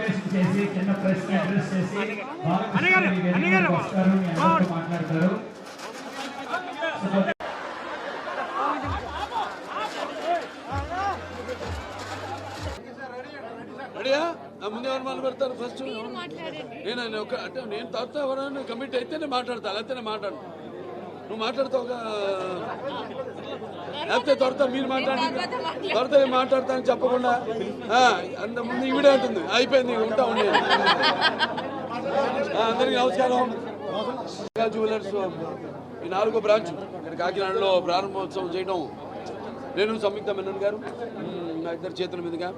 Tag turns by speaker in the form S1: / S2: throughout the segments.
S1: Request చేసి చిన్న ప్రశ్న అడ్రస్ చేసి మాట్లాడతారు.
S2: రెడీయా? ముందు ఎవరు మొదలు పెడతారు? ఫస్ట్ నేను అంటే నేను తర్వాత ఎవరైనా కమిట్ అయితేనే మాట్లాడతా, లేకపోతే మాట్లాడు. నువ్వు మాట్లాడతావుగా, లేకపోతే త్వరత మీరు మాట్లాడి త్వరత మాట్లాడతానని చెప్పకుండా అంత ముందు ఈవిడే ఉంటుంది. అయిపోయింది, ఉంటా ఉండే. అందరికీ నమస్కారం. జ్యువెలర్స్ ఈ 4వ బ్రాంచ్ ఇక్కడ కాకినాడలో ప్రారంభోత్సవం చేయడం నేను సంయుక్త మెనన్ గారు నా ఇద్దరు చేతుల మీదుగా.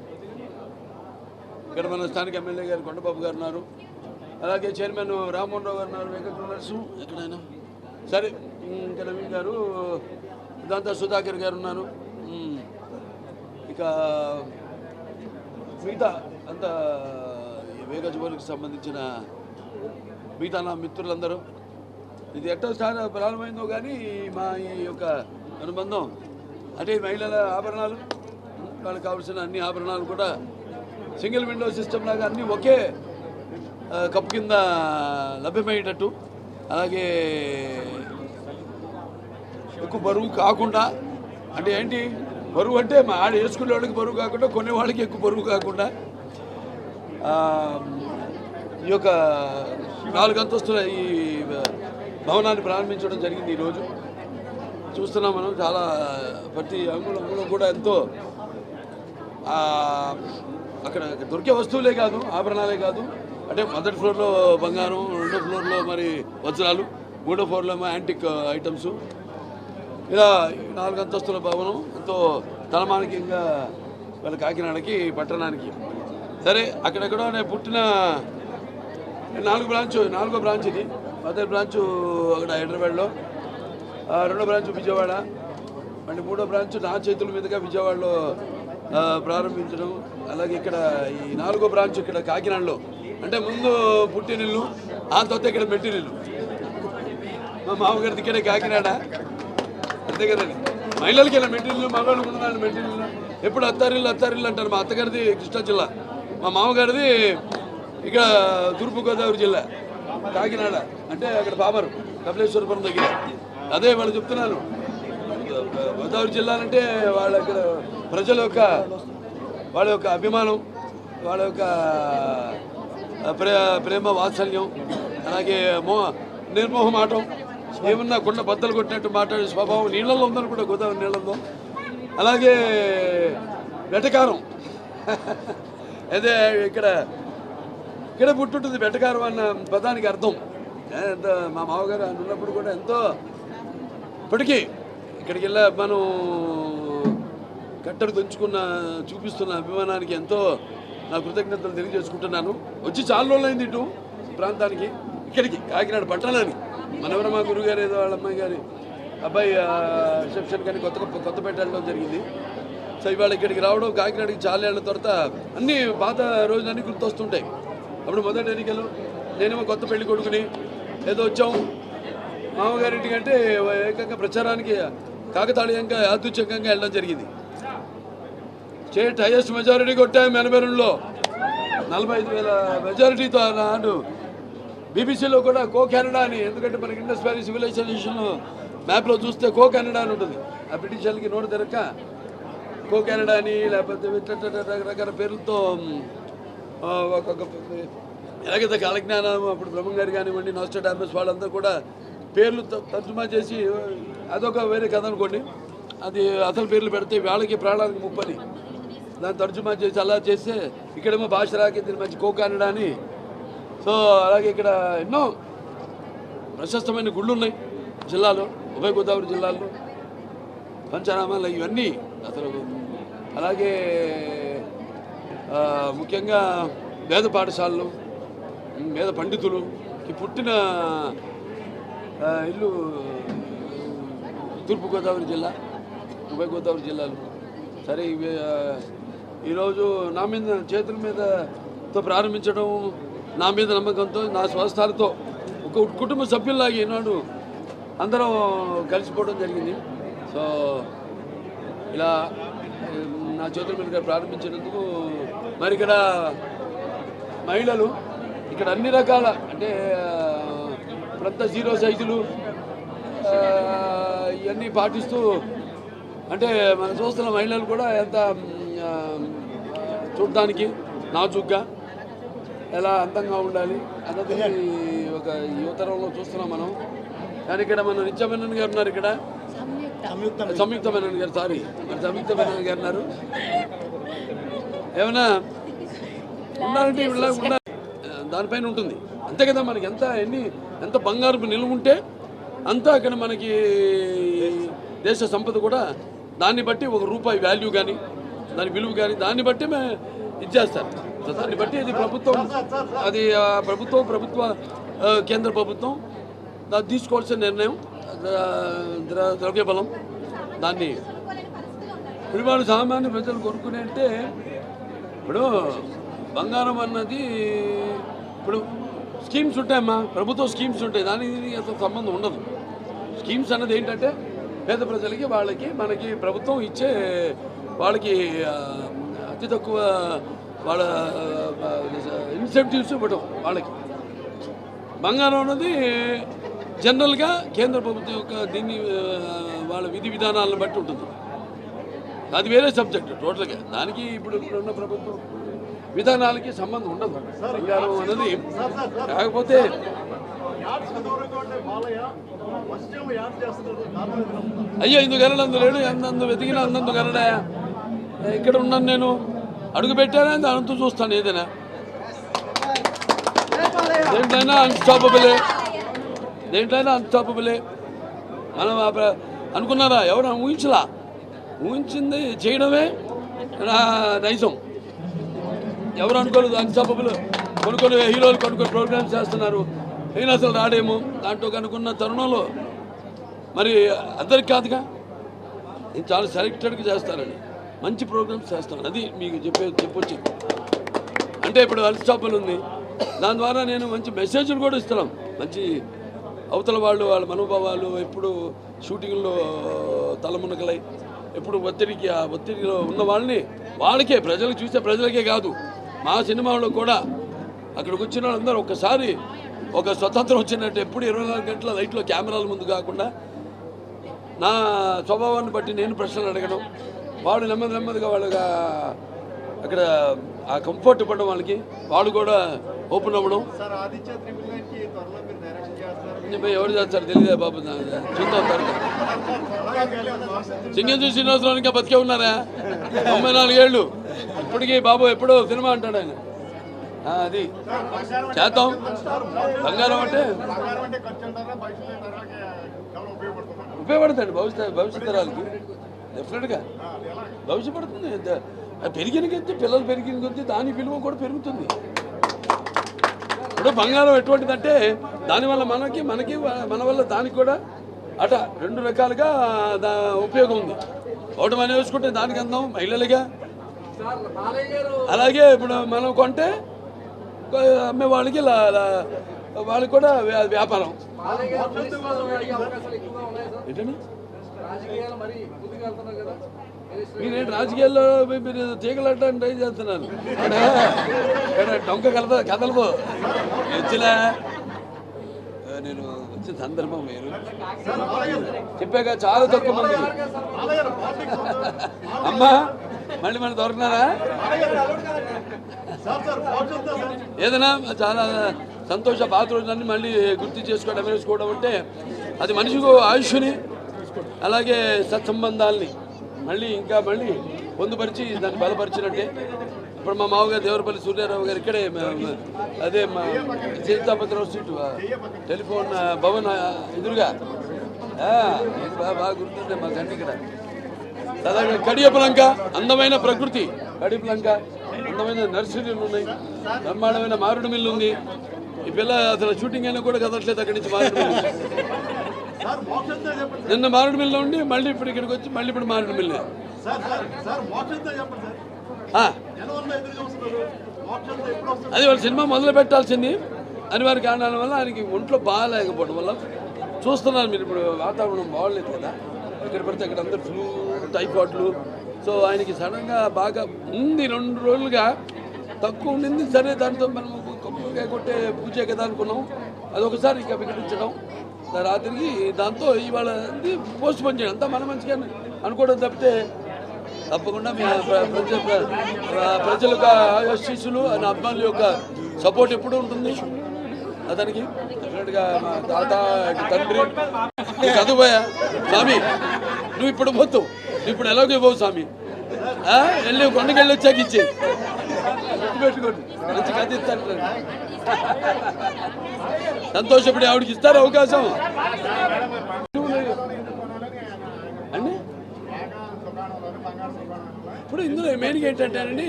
S2: ఇక్కడ మన స్థానిక ఎమ్మెల్యే గారు కొండబాబు గారు ఉన్నారు, అలాగే చైర్మన్ రామ్మోహన్ రావు గారు ఉన్నారు, వెంకట జ్యువెలర్స్ ఎక్కడైనా సరే, ఇంకా నవీన్ గారు, ఇదంతా సుధాకర్ గారు ఉన్నారు. ఇక మిగతా అంతా వేగ జ్యువెలర్స్కి సంబంధించిన మిగతా నా మిత్రులందరూ. ఇది ఎట్టో ప్రారంభమైందో కానీ మా ఈ యొక్క అనుబంధం అంటే మహిళల ఆభరణాలు, వాళ్ళకి కావాల్సిన అన్ని ఆభరణాలు కూడా సింగిల్ విండో సిస్టమ్ లాగా అన్నీ ఒకే కప్పు కింద లభ్యమయ్యేటట్టు, అలాగే ఎక్కువ బరువు కాకుండా, అంటే ఏంటి బరువు అంటే మా ఆడ వేసుకునే వాళ్ళకి బరువు కాకుండా కొనే వాళ్ళకి ఎక్కువ బరువు కాకుండా ఈ యొక్క 4 అంతస్తుల ఈ భవనాన్ని ప్రారంభించడం జరిగింది. ఈరోజు చూస్తున్నాం మనం, చాలా ప్రతి అంగుళం కూడా ఎంతో అక్కడ దొరికే వస్తువులే కాదు, ఆభరణాలే కాదు, అంటే మొదటి ఫ్లోర్లో బంగారం, రెండో ఫ్లోర్లో మరి వజ్రాలు, మూడో ఫ్లోర్లో యాంటిక్ ఐటమ్స్, ఇలా 4 అంతస్తుల భవనం ఎంతో తలమానికంగా వాళ్ళ కాకినాడకి పట్టణానికి. సరే, అక్కడెక్కడో నేను పుట్టిన 4వ బ్రాంచ్ ఇది. మొదటి బ్రాంచు అక్కడ హైదరాబాద్లో, రెండో బ్రాంచ్ విజయవాడ, మళ్ళీ మూడో బ్రాంచ్ నా చేతుల మీదుగా విజయవాడలో ప్రారంభించడం. అలాగే ఇక్కడ ఈ 4వ బ్రాంచ్ ఇక్కడ కాకినాడలో, అంటే ముందు పుట్టినిల్లు, ఆ తర్వాత ఇక్కడ మెట్టినిల్లు. మా మామగారిది ఇక్కడే కాకినాడ, అంతే కదండి. మహిళలకి ఇలా మెట్టినిల్లు, మగవాళ్ళకి ఉన్నదాన్ని మెట్టినిల్లు. ఎప్పుడు అత్తారిల్లు అంటారు. మా అత్తగారిది కృష్ణా జిల్లా, మా మామగారిది ఇక్కడ తూర్పుగోదావరి జిల్లా కాకినాడ, అంటే అక్కడ పామరు కపిలేశ్వరపురం దగ్గర. అదే వాళ్ళు చెప్తున్నాను, గోదావరి జిల్లాలంటే వాళ్ళ ఇక్కడ ప్రజల యొక్క వాళ్ళ యొక్క అభిమానం, వాళ్ళ యొక్క ప్రేమ వాత్సల్యం, అలాగే నిర్మోహమాటం, ఏమన్నా కొండ బద్దలు కొట్టినట్టు మాట్లాడే స్వభావం నీళ్ళల్లో ఉందని కూడా, గోదావరి నీళ్ళల్లో. అలాగే వెటకారం, అదే ఇక్కడ పుట్టుంటుంది వెటకారం అన్న పదానికి అర్థం. మా మామగారు ఉన్నప్పుడు కూడా ఎంతో, ఇప్పటికీ ఇక్కడికి వెళ్ళా మనం కట్టరు దంచుకున్న చూపిస్తున్న అభిమానానికి ఎంతో నా కృతజ్ఞతలు తెలియజేసుకుంటున్నాను. వచ్చి చాలా రోజులైంది ఇటు ప్రాంతానికి, ఇక్కడికి కాకినాడ పట్టణానికి. మనవర మా గురుగారు ఏదో వాళ్ళ అమ్మాయి గారి అబ్బాయి రిసెప్షన్ కానీ కొత్తపేట వెళ్ళడం జరిగింది. సో ఇవాళ ఇక్కడికి రావడం, కాకినాడకి చాలా ఏళ్ళ తర్వాత అన్నీ పాత రోజులన్నీ గుర్తొస్తుంటాయి. అప్పుడు మొదటి ఎన్నికలు నేనేమో కొత్త పెళ్లి కొడుకుని ఏదో వచ్చాము మామగారింటికి, అంటే ఏకంగా ప్రచారానికి కాకతాళీయంగా యాదృచ్ఛికంగా వెళ్ళడం జరిగింది. స్టేట్ హైయెస్ట్ మెజారిటీ కొట్టాము 82లో, 45,000 మెజారిటీతో. నాడు బీబీసీలో కూడా కో కెనడా అని, ఎందుకంటే మనకి ఇండస్ వ్యాలీ సివిలైజేషన్ మ్యాప్లో చూస్తే కో కెనడా అని ఉంటుంది. ఆ బ్రిటిష్ వాళ్ళకి నోటు తెరక్క కో కెనడా అని, లేకపోతే రకరకాల పేర్లతో ఒక్కొక్క, ఎలాగైతే కాలజ్ఞానం అప్పుడు బ్రహ్మంగారు కానివ్వండి, నాస్ట్రాడామస్ వాళ్ళంతా కూడా పేర్లు తర్జుమా చేసి, అదొక వేరే కథ అనుకోండి, అది అసలు పేర్లు పెడితే వాళ్ళకి ప్రాణానికి ముప్పని దాన్ని తర్జుమా చేసి అలా చేస్తే, ఇక్కడేమో భాష రాకి దీని మంచి కో కెనడా అని. సో అలాగే ఇక్కడ ఎన్నో ప్రశస్తమైన గుళ్ళు ఉన్నాయి జిల్లాలో, ఉభయ గోదావరి జిల్లాల్లో, పంచనామాలు ఇవన్నీ అసలు. అలాగే ముఖ్యంగా వేద పాఠశాలలు, వేద పండితులుకి పుట్టిన ఇల్లు తూర్పుగోదావరి జిల్లా, ఉభయ గోదావరి జిల్లాలు. సరే, ఈరోజు నా మీద చేతుల మీదతో ప్రారంభించడం, నా మీద నమ్మకంతో, నా స్వస్థాలతో ఒక కుటుంబ సభ్యుల్లాగా ఈనాడు అందరం కలిసిపోవడం జరిగింది. సో ఇలా నా చేతుల మీద ప్రారంభించినందుకు మరి ఇక్కడ మహిళలు ఇక్కడ అన్ని రకాల అంటే ఇప్పుడంతా 0 సైజులు ఇవన్నీ పాటిస్తూ అంటే మనం చూస్తున్న మహిళలు కూడా ఎంత చూడడానికి నాజుగ్గా ఎలా అందంగా ఉండాలి అన్నది ఒక యువతరంలో చూస్తున్నాం మనం. కానీ ఇక్కడ మన నిత్యమేనన్ గారు ఉన్నారు, ఇక్కడ సంయుక్త మేనన్ గారు, సారీ మన సంయుక్త మేనన్ గారు ఉన్నారు. ఏమైనా ఉండాలంటే ఉండాలి, దానిపైన ఉంటుంది అంతే కదా. మనకి ఎంత బంగారు నిలువ ఉంటే అంతా అక్కడ మనకి దేశ సంపద కూడా దాన్ని బట్టి ₹1 వాల్యూ కానీ దాని విలువ కానీ దాన్ని బట్టి ఇచ్చేస్తారు. సో దాన్ని బట్టి ఇది ప్రభుత్వం, అది ప్రభుత్వ కేంద్ర ప్రభుత్వం దాన్ని తీసుకోవాల్సిన నిర్ణయం, ద్రవ్యబలం దాన్ని ఇప్పుడు సామాన్య ప్రజలు కొనుక్కునే అంటే ఇప్పుడు బంగారం అన్నది ఇప్పుడు స్కీమ్స్ ఉంటాయమ్మా, ప్రభుత్వ స్కీమ్స్ ఉంటాయి, దానికి అసలు సంబంధం ఉండదు. స్కీమ్స్ అన్నది ఏంటంటే పేద ప్రజలకి వాళ్ళకి మనకి ప్రభుత్వం ఇచ్చే వాళ్ళకి అతి తక్కువ వాళ్ళ ఇన్సెంటివ్స్ ఇవ్వడం. వాళ్ళకి బంగారం అన్నది జనరల్గా కేంద్ర ప్రభుత్వం యొక్క దీన్ని వాళ్ళ విధి విధానాలను బట్టి ఉంటుంది. అది వేరే సబ్జెక్ట్ టోటల్గా. దానికి ఇప్పుడున్న ప్రభుత్వం విధానాలకి సంబంధం ఉండదు బంగారం అన్నది. కాకపోతే అయ్యో ఇందుకరడు అందులేడు, అందు వెతికినా అందందు కరడా. ఇక్కడ ఉన్నాను నేను, అడుగు పెట్టానే దానంతో చూస్తాను. ఏదైనా దేంట్లైనా అన్స్టాపబులే. మనం అనుకున్నారా? ఎవరు ఊహించింది చేయడమే నైజం. ఎవరు అనుకోలేదు అన్స్టాపబుల్. కొన్ని హీరోలు కొన్ని ప్రోగ్రామ్స్ చేస్తున్నారు, అయినా అసలు రాడేమో. దాంట్లో కనుక్కున్న తరుణంలో మరి అందరికి కాదుగా, నేను చాలా సెలెక్టెడ్గా చేస్తానండి, మంచి ప్రోగ్రామ్స్ చేస్తాను. అది మీకు చెప్పొచ్చు. అంటే ఇప్పుడు అన్స్టాపబుల్ ఉంది, దాని ద్వారా నేను మంచి మెసేజ్లు కూడా ఇస్తున్నాం. మంచి అవతల వాళ్ళ మనోభావాలు ఎప్పుడు షూటింగ్లో తలమునకలై ఎప్పుడు ఒత్తిడిలో ఉన్న వాళ్ళకే ప్రజలకు చూసే ప్రజలకే కాదు, మా సినిమాలో కూడా అక్కడికి వచ్చిన వాళ్ళందరూ ఒక్కసారి ఒక స్వతంత్రం వచ్చినట్టు ఎప్పుడు 24 గంటల లైట్లో కెమెరాల ముందు కాకుండా నా స్వభావాన్ని బట్టి నేను ప్రశ్నలు అడగడం, వాళ్ళు నెమ్మదిగా వాళ్ళగా అక్కడ ఆ కంఫర్ట్ ఇవ్వడం, వాళ్ళకి వాళ్ళు కూడా ఓపెన్ అవ్వడం. ఎవరు చేస్తారు తెలియదే బాబు, చూద్దాం. సింగంజీ శ్రీనివాసరావు ఇంకా బతికే ఉన్నారా? 94 ఏళ్ళు ఇప్పటికీ బాబు ఎప్పుడో సినిమా అంటాడు ఆయన. అది చేద్దాం. బంగారం అంటే ఉపయోగపడుతుంది భవిష్యత్ తరాలకి, డెఫినెట్గా భవిష్యపడుతుంది. పెరిగిన కొద్దీ పిల్లలు పెరిగిన కొద్దీ దాని విలువ కూడా పెరుగుతుంది. ఇప్పుడు బంగారం ఎటువంటిదంటే దానివల్ల మనకి మన వల్ల దానికి కూడా అట 2 రకాలుగా ఉపయోగం ఉంది. ఒకటి మనం వేసుకుంటే దానికి అందం మహిళలుగా, అలాగే ఇప్పుడు మనం కొంటే అమ్మే వాళ్ళకి వాళ్ళకి కూడా వ్యాపారం. ఏంటండి మీరేంటి రాజకీయాల్లో మీరు తీగలట్టని ట్రై చేస్తున్నారు? డొంక కదలబో వచ్చినా నేను వచ్చిన సందర్భం వేరు చెప్పాక చాలా తక్కువ మంది. అమ్మా మళ్ళీ మనం దొరికినారా? ఏదైనా చాలా సంతోష పాత రోజులన్నీ మళ్ళీ గుర్తు చేసుకోవడం అంటే అది మనిషికి ఆయుష్ని అలాగే సత్సంబంధాలని మళ్ళీ పొందుపరిచి దాన్ని బలపరిచినట్టే. ఇప్పుడు మా మామగారు దేవరపల్లి సూర్యారావు గారు ఇక్కడే అదే మా సీతాపతిరావు స్ట్రీట్ టెలిఫోన్ భవన్ ఎదురుగా బాగా గుర్తుంటే మా గంట ఇక్కడ అలాగే కడియపులంక అందమైన ప్రకృతి, కడియపులంక అందమైన నర్సరీలు ఉన్నాయి, బ్రహ్మాండమైన మామిడి మిల్లు ఉంది. ఈ పిల్ల అసలు షూటింగ్ అయినా కూడా కదలట్లేదు అక్కడి నుంచి. మామిడి మిల్లు నిన్న మామిడి మిల్లు ఉండి మళ్ళీ ఇప్పుడు ఇక్కడికి వచ్చి మళ్ళీ ఇప్పుడు మామిడి మిల్లు. అది వాళ్ళ సినిమా మొదలు పెట్టాల్సింది అనివార్య కారణాల వల్ల ఆయనకి ఒంట్లో బాగాలేకపోవడం వల్ల చూస్తున్నారు మీరు. ఇప్పుడు వాతావరణం బాగలేదు కదా, ఇక్కడ పడితే అక్కడ అందరు ఫ్లూ టైఫాయిడ్లు. సో ఆయనకి సడన్గా బాగా ఉంది 2 రోజులుగా తక్కువ ఉండింది, సరే దాంతో మనం కొబ్బరికాయ కొట్టే పూజే కదా అనుకున్నాం. అదొకసారి ఇంకా వికటించడం రాత్రికి, దాంతో ఇవాళ పోస్ట్ పోన్ చేయడం అంతా మన మంచిగా అనుకోవడం తప్పితే తప్పకుండా మీ ప్రజల యొక్క ఆశీస్సులు అని అభిమానుల యొక్క సపోర్ట్ ఎప్పుడు ఉంటుంది అతనికి. డెఫినెట్గా మా తాత తండ్రి చదువుపోయా స్వామి, నువ్వు ఇప్పుడు పోతావు, నువ్వు ఇప్పుడు ఎలాగో పోవు స్వామి, వెళ్ళి కొండకెళ్ళి వచ్చాక ఇచ్చే పెట్టుకోండి, మంచి కథ ఇస్తాను. సంతోషపడి ఆవిడకి ఇస్తారు అవకాశం అండి. ఇప్పుడు ఇందులో మెయిన్గా ఏంటంటేనండి,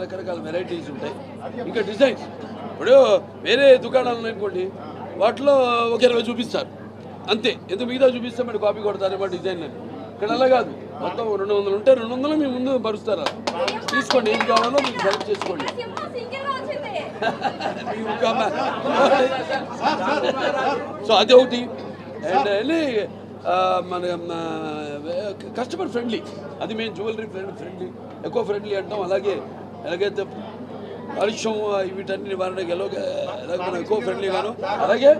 S2: రకరకాల వెరైటీస్ ఉంటాయి, ఇంకా డిజైన్స్. ఇప్పుడు వేరే దుకాణాలు ఉన్నాయనుకోండి, వాటిలో ఒక 20 చూపిస్తారు అంతే, ఎందుకు మిగతా చూపిస్తే మరి కాపీ కొడతారేమో డిజైన్ అని. ఇక్కడ అలా కాదు, మొత్తం 200 ఉంటే 200 మీ ముందు పరుస్తారు. తీసుకోండి, ఏం కావాలో మీకు సెలెక్ట్ చేసుకోండి. సో అదే ఒకటి. అండ్ వెళ్ళి మన కస్టమర్ ఫ్రెండ్లీ, అది మేము జ్యువెలరీ ఫ్రెండ్లీ, ఎక్కువ ఫ్రెండ్లీ అంటాం. అలాగే ఎలాగైతే కాలుష్యం వీటన్ని నివారణకి ఎలాగ ఎక్కువ ఫ్రెండ్లీగాను, అలాగే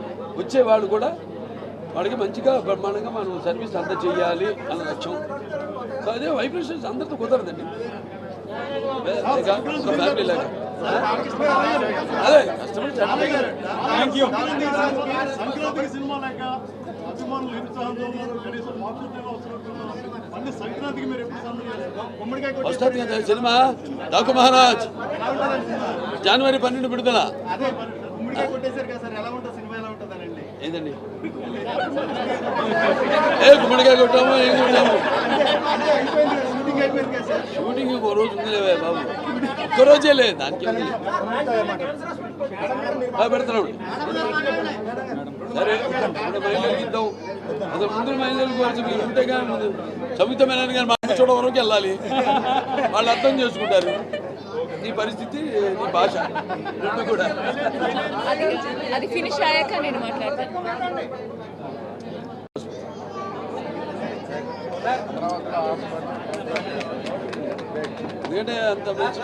S2: వచ్చేవాళ్ళు కూడా వాడికి మంచిగా బ్రహ్మాండంగా మనం సర్వీస్ అంతా చేయాలి అన్న లక్ష్యం. సో అదే వైబ్రేషన్స్ అందరితో కుదరదండి, ఫ్యామిలీ లాగా. అదే కస్టమర్ వస్తుంది కదా సినిమా. డాకు మహారాజ్ జనవరి 12 విడుదల. ఏదండి గుమ్మడికాయ కొట్టాము, ఏం కొట్టాము, షూటింగ్ ఒక రోజు ఉందిలేవే బాబు, ఒక్కరోజే లేదు దానికి పెడుతున్నాడు. సరే మహిళలకు ఇద్దాం, అసలు ముందు మహిళలకు కోసం మీరు ఉంటే కానీ ముందు సంయుక్తమైన కానీ మా చూడడం వరకు వెళ్ళాలి, వాళ్ళు అర్థం చేసుకుంటారు నీ పరిస్థితి, నీ భాష రెండు కూడా.
S3: అది ఫినిష్ అయ్యాక నేను మాట్లాడతాను.
S2: ఎందుకంటే అంత మంచి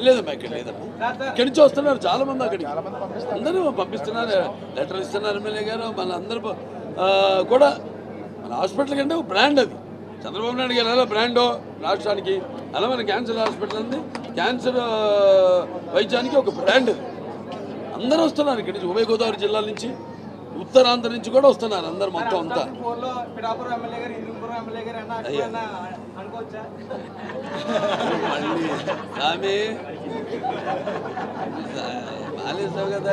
S2: లేదమ్మా, ఇక్కడ లేదమ్మా, ఇక్కడి నుంచి వస్తున్నారు చాలా మంది, అక్కడికి అందరూ పంపిస్తున్నారు, లెటర్ ఇస్తున్నారు ఎమ్మెల్యే గారు. మన అందరూ కూడా మన హాస్పిటల్ కంటే ఒక బ్రాండ్ అది. చంద్రబాబు నాయుడు గారు ఎలా బ్రాండో రాష్ట్రానికి, అలా మన క్యాన్సర్ హాస్పిటల్ ఉంది, క్యాన్సర్ వైద్యానికి ఒక బ్రాండ్. అందరూ వస్తున్నారు ఇక్కడి నుంచి, ఉభయ గోదావరి జిల్లాల నుంచి, ఉత్తరాంధ్ర నుంచి కూడా వస్తున్నారు అందరు మొత్తం అంతా. మళ్ళీ ఆమె మాలేసావు కదా,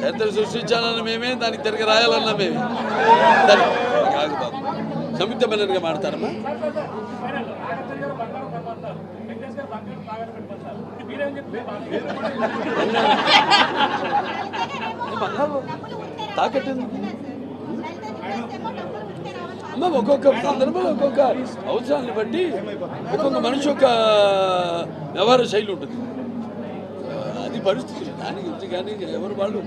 S2: చరిత్ర సృష్టించాలన్న మేమే, దానికి తిరిగి రాయాలన్నా మేమే. సరే కాదు బాబు, సంయుక్త మేనర్గా మాడతారమ్మా. తాకట్టు అమ్మ, ఒక్కొక్క సందర్భంలో ఒక్కొక్క అవసరాన్ని బట్టి ఒక్కొక్క మనిషి యొక్క వ్యవహార శైలి ఉంటుంది, అది పరిస్థితి. దానికి గురించి కానీ ఎవరు వాళ్ళు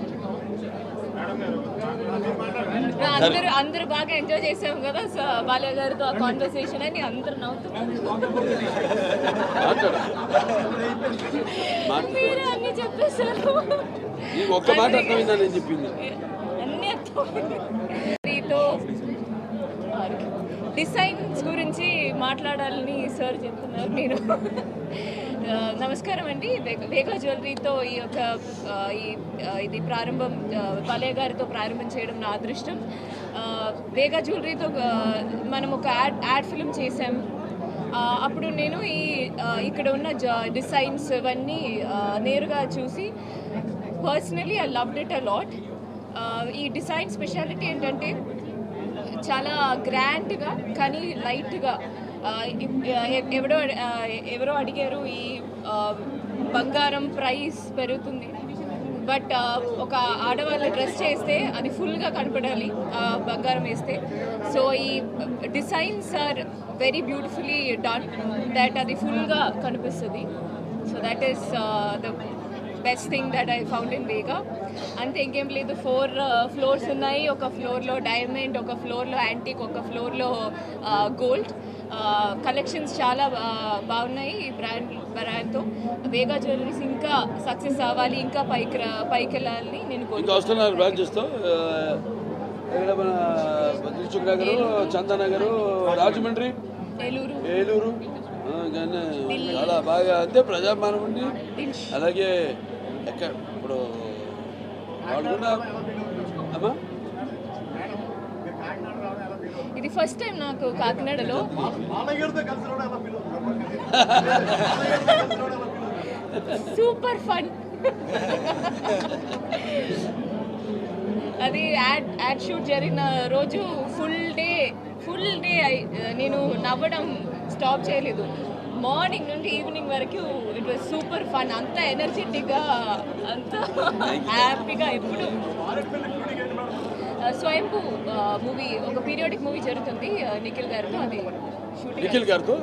S3: అందరూ బాగా ఎంజాయ్ చేసాము కదా బాలయ్య గారితో ఆ కాన్వర్సేషన్ అని అందరూ అన్ని చెప్పేశారు.
S2: ఒక్క మాట అర్థమైందా నేను చెప్పింది?
S3: అన్ని అర్థమైందితో డిజైన్స్ గురించి మాట్లాడాలని సార్ చెప్తున్నారు. నేను నమస్కారం అండి. వేగా జ్యువెలరీతో ఈ యొక్క ఇది ప్రారంభం బాలయ్య గారితో ప్రారంభం చేయడం నా అదృష్టం. వేగా జ్యువెలరీతో మనం ఒక యాడ్ ఫిల్మ్ చేసాం. అప్పుడు నేను ఇక్కడ ఉన్న డిజైన్స్ ఇవన్నీ నేరుగా చూసి personally I loved it a lot. ఈ డిజైన్ స్పెషాలిటీ ఏంటంటే చాలా గ్రాండ్గా కానీ లైట్గా. ఎవరో అడిగారు ఈ బంగారం ప్రైస్ పెరుగుతుంది, బట్ ఒక ఆడవాళ్ళు డ్రెస్ చేస్తే అది ఫుల్గా కనపడాలి బంగారం వేస్తే. సో ఈ designs are very beautifully done that అది ఫుల్గా కనిపిస్తుంది. So that is the best thing that I found in Vega. అంతే, ఇంకేం లేదు. 4 ఫ్లోర్స్ ఉన్నాయి. ఒక ఫ్లోర్లో డైమండ్, ఒక ఫ్లోర్లో యాంటిక్, ఒక ఫ్లోర్లో గోల్డ్. కలెక్షన్స్ చాలా బాగున్నాయి ఈ బ్రాండ్తో. వేగా జ్యువెలరీస్ ఇంకా సక్సెస్ అవ్వాలి, ఇంకా పైకి వెళ్ళాలని నేను
S2: ఇంకా వస్తున్నారు బ్రాంచెస్తో. ఇక్కడ మన దిల్సుఖ్ నగరు, చందానగరు, రాజమండ్రి, ఏలూరు కానీ చాలా బాగా అంతే ప్రజామానం ఉంది. అలాగే ఎక్కడ ఇప్పుడు వాడుకున్నా అమ్మా,
S3: ఇది ఫస్ట్ టైం నాకు కాకినాడలో. Super fun. అది యాడ్ షూట్ జరిగిన రోజు ఫుల్ డే నేను నవ్వడం స్టాప్ చేయలేదు. మార్నింగ్ నుండి ఈవినింగ్ వరకు ఇట్ వాజ్ సూపర్ ఫన్. అంత ఎనర్జెటిక్గా, అంత హ్యాపీగా. ఎప్పుడు స్వయంభూ మూవీ, ఒక పీరియాడిక్ మూవీ జరుగుతుంది నిఖిల్ గారితో, అది షూటింగ్.
S2: నిఖిల్ గారితో